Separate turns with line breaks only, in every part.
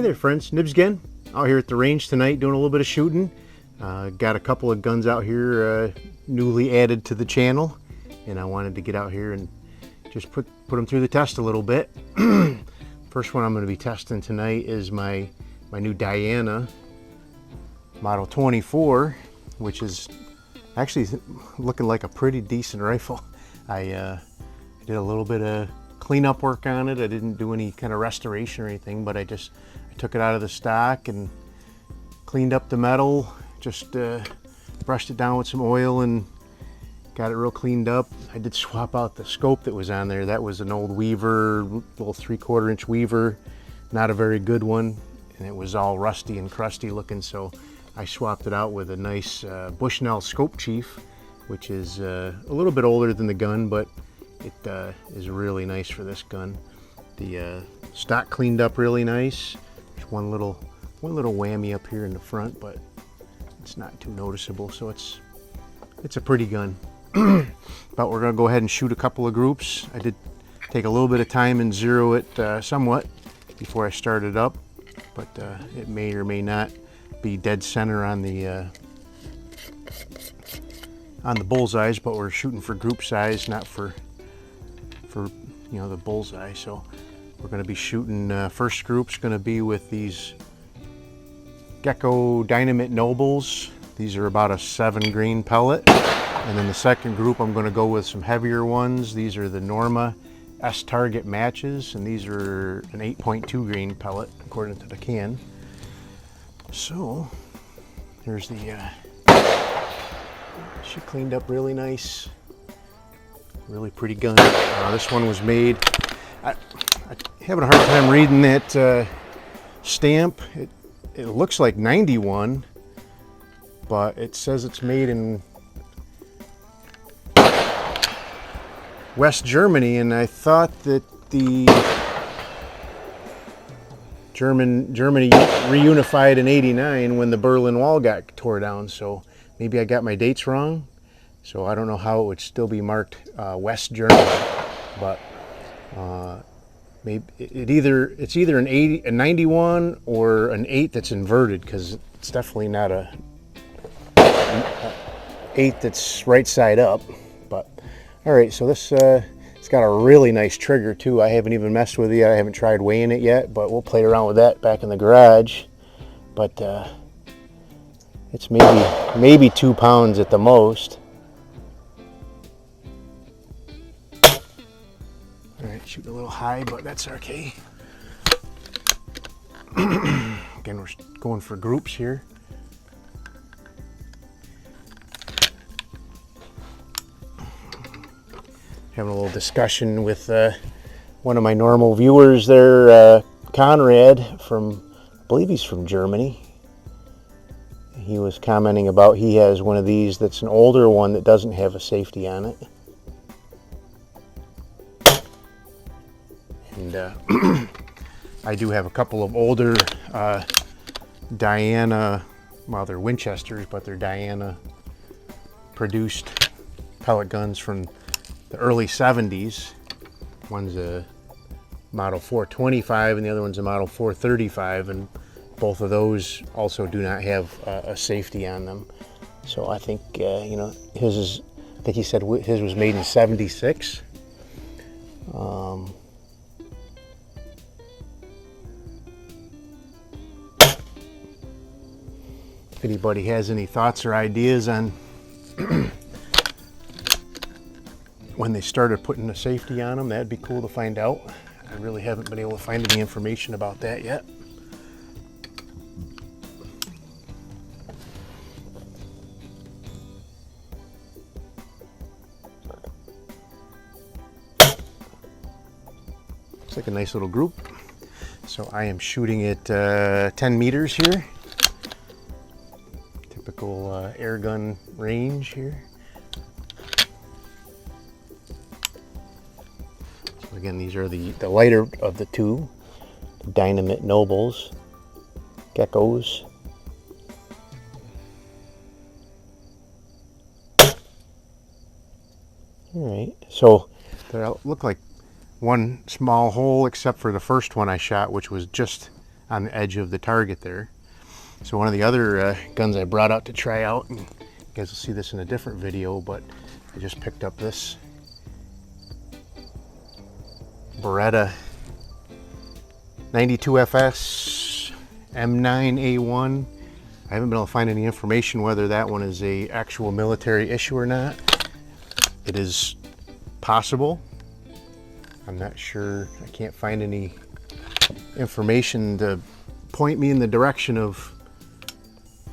there friends, Nibs again, out here at the range tonight doing a little bit of shooting. Got a couple of guns out here newly added to the channel, and I wanted to get out here and just put them through the test a little bit. First one I'm going to be testing tonight is my new Diana Model 24, which is actually looking like a pretty decent rifle. I did a little bit of cleanup work on it. I didn't do any kind of restoration or anything, but I took it out of the stock and cleaned up the metal, just brushed it down with some oil and got it real cleaned up. I did swap out the scope that was on there. That was an old Weaver, little 3/4 inch Weaver, not a very good one, and it was all rusty and crusty looking, so I swapped it out with a nice Bushnell Scope Chief, which is a little bit older than the gun, but it is really nice for this gun. The stock cleaned up really nice. There's one little whammy up here in the front, but it's not too noticeable, so it's a pretty gun. But we're gonna go ahead and shoot a couple of groups. I did take a little bit of time and zero it somewhat before I started up, but it may or may not be dead center on the bullseyes, but we're shooting for group size, not for you know, the bullseye. So we're going to be shooting, first group's going to be with these Gecko Dynamite Nobles. These are about a 7 grain pellet, and then the second group I'm going to go with some heavier ones. These are the Norma S Target matches, and these are an 8.2 grain pellet according to the can. So here's the she cleaned up really nice, really pretty gun. This one was made, I'm having a hard time reading that stamp. It looks like 91, but it says it's made in West Germany, and I thought that the Germany reunified in '89 when the Berlin Wall got tore down, so maybe I got my dates wrong. So I don't know how it would still be marked West Germany, but maybe it's either a 91 or an 8 that's inverted, because it's definitely not a 8 that's right side up. But all right, so this it's got a really nice trigger too. I haven't even messed with it yet. I haven't tried weighing it yet, but we'll play around with that back in the garage. But it's maybe 2 pounds at the most. All right, shooting a little high, but that's okay. Again, we're going for groups here. Having a little discussion with one of my normal viewers there, Conrad from, I believe he's from Germany. He was commenting about he has one of these that's an older one that doesn't have a safety on it. And I do have a couple of older Diana, well, they're Winchesters, but they're Diana produced pellet guns from the early 70s. One's a Model 425 and the other one's a Model 435, and both of those also do not have a safety on them. So I think, you know, his is, I think he said his was made in '76. If anybody has any thoughts or ideas on when they started putting a safety on them, that'd be cool to find out. I really haven't been able to find any information about that yet. Looks like a nice little group. So I am shooting at 10 meters here. Typical air gun range here. So again, these are the lighter of the two, the Dynamite Nobles, Geckos. All right, so they look like one small hole, except for the first one I shot, which was just on the edge of the target there. So one of the other guns I brought out to try out, and you guys will see this in a different video, but I just picked up this Beretta 92FS M9A1. I haven't been able to find any information whether that one is a actual military issue or not. It is possible. I'm not sure. I can't find any information to point me in the direction of,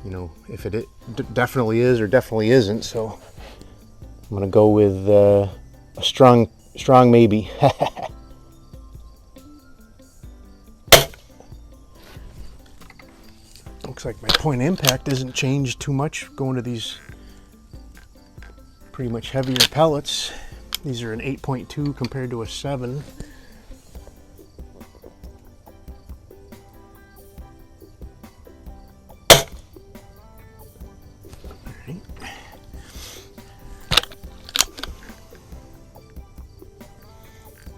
you know, if it definitely is or definitely isn't. So I'm gonna go with a strong maybe. Looks like my point of impact isn't changed too much going to these pretty much heavier pellets. These are an 8.2 compared to a 7. Alright.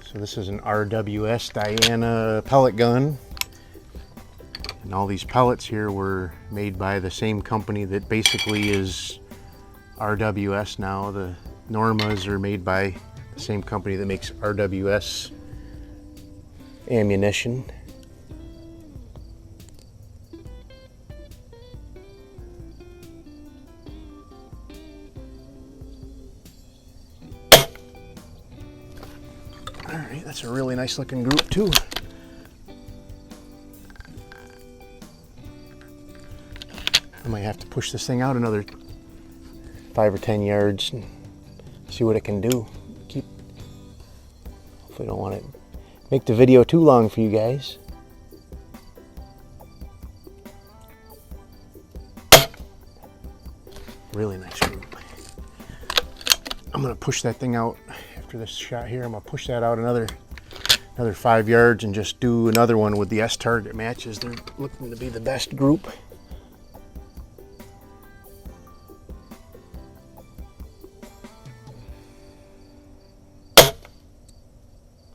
So this is an RWS Diana pellet gun. And all these pellets here were made by the same company that basically is RWS now. The Normas are made by the same company that makes RWS ammunition. Alright, that's a really nice looking group too. I might have to push this thing out another 5 or 10 yards and see what it can do. Hopefully don't want to make the video too long for you guys. Really nice group. I'm gonna push that thing out after this shot here. I'm gonna push that out another 5 yards and just do another one with the S target matches. They're looking to be the best group.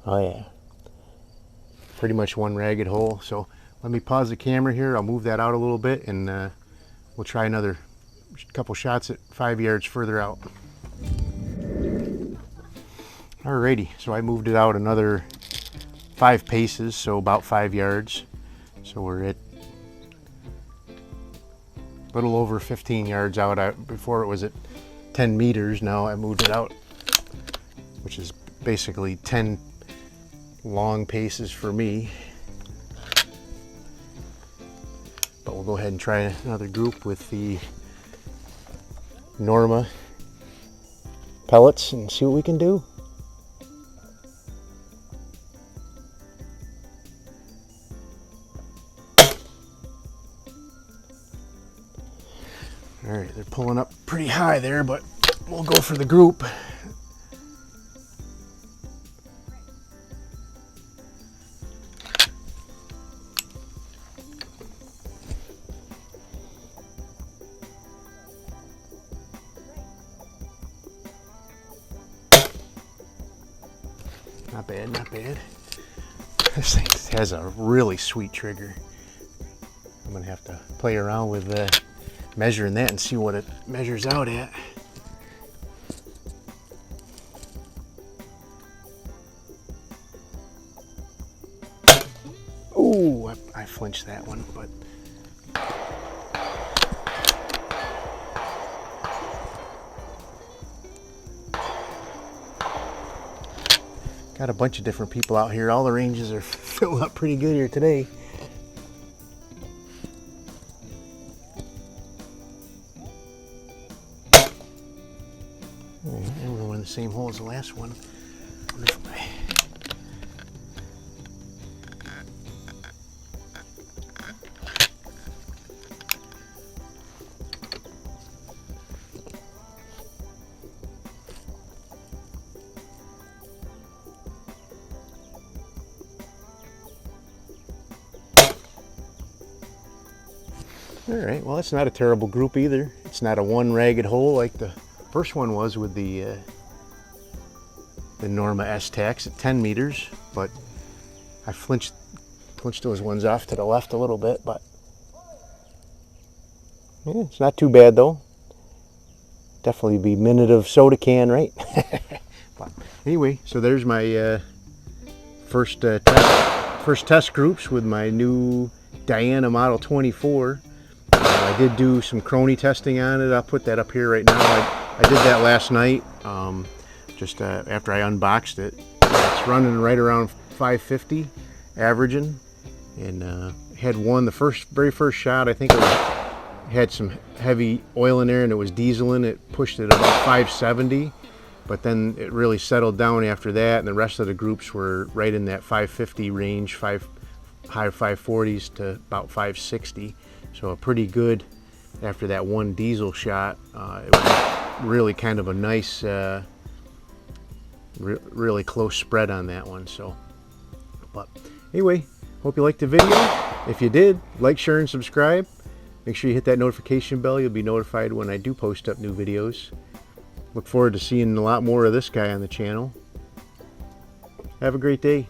Oh yeah, pretty much one ragged hole. So let me pause the camera here. I'll move that out a little bit and we'll try another couple shots at 5 yards further out. Alrighty, so I moved it out another 5 paces, so about 5 yards. So we're at a little over 15 yards out. Before it was at 10 meters. Now I moved it out, which is basically 10 long paces for me. But we'll go ahead and try another group with the Norma pellets and see what we can do. All right, they're pulling up pretty high there, but we'll go for the group. Not bad, not bad. This thing has a really sweet trigger. I'm gonna have to play around with measuring that and see what it measures out at. Ooh, I flinched that one, but got a bunch of different people out here. All the ranges are filled up pretty good here today. And we're in the same hole as the last one. All right, well, that's not a terrible group either. It's not a one ragged hole like the first one was with the Norma S-Tax at 10 meters, but I flinched punch those ones off to the left a little bit, but yeah, it's not too bad though. Definitely be minute of soda can, right? But anyway, so there's my first test groups with my new Diana Model 24. I did do some crony testing on it. I'll put that up here right now. I did that last night, just after I unboxed it. It's running right around 550 averaging, and had one the very first shot. I think it had some heavy oil in there and it was dieseling. It pushed it about 570, but then it really settled down after that, and the rest of the groups were right in that 550 range, high 540s to about 560. So a pretty good, after that one diesel shot, it was really kind of a nice, really close spread on that one. So, but anyway, hope you liked the video. If you did, like, share, and subscribe. Make sure you hit that notification bell. You'll be notified when I do post up new videos. Look forward to seeing a lot more of this guy on the channel. Have a great day.